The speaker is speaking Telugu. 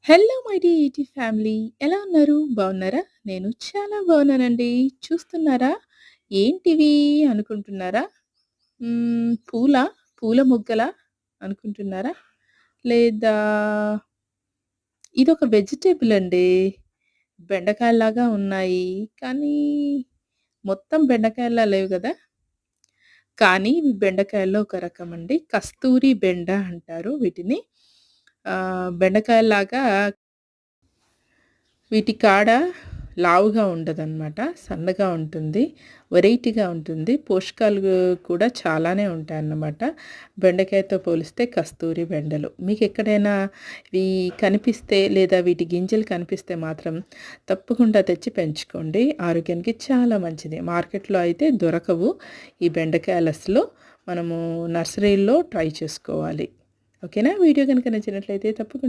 Hello my dear family. ఎలా ఉన్నారు? బాగున్నారా? నేను చాలా బాగున్నానండి. చూస్తున్నారా? ఏంటివి అనుకుంటున్నారా? పూలా? పూల మొగ్గలా అనుకుంటున్నారా? లేదా ఇదొక వెజిటబుల్ అండి. బెండకాయల్లాగా ఉన్నాయి. కానీ మొత్తం బెండకాయల్లా లేవు గదా! కానీ ఇవి బెండకాయల్లో ఒక రకమండి. కస్తూరి బెండ అంటారు వీటిని. బెండకాయల్లాగా వీటి కాడ లావుగా ఉండదనమాట. సన్నగా ఉంటుంది. వెరైటీగా ఉంటుంది. పోషకాలు కూడా చాలానే ఉంటాయన్నమాట. బెండకాయతో పోలిస్తే కస్తూరి బెండలు. మీకెక్కడైనా ఇవి కనిపిస్తే లేదా వీటి గింజలు కనిపిస్తే మాత్రం తప్పకుండా తెచ్చి పెంచుకోండి. ఆరోగ్యానికి చాలా మంచిది. మార్కెట్‌లో అయితే దొరకవు ఈ బెండకాయలసలు. మనము నర్సరీలో ట్రై చేసుకోవాలి. ఓకేనా? వీడియో గనుక నచ్చినట్లయితే తప్పకుండా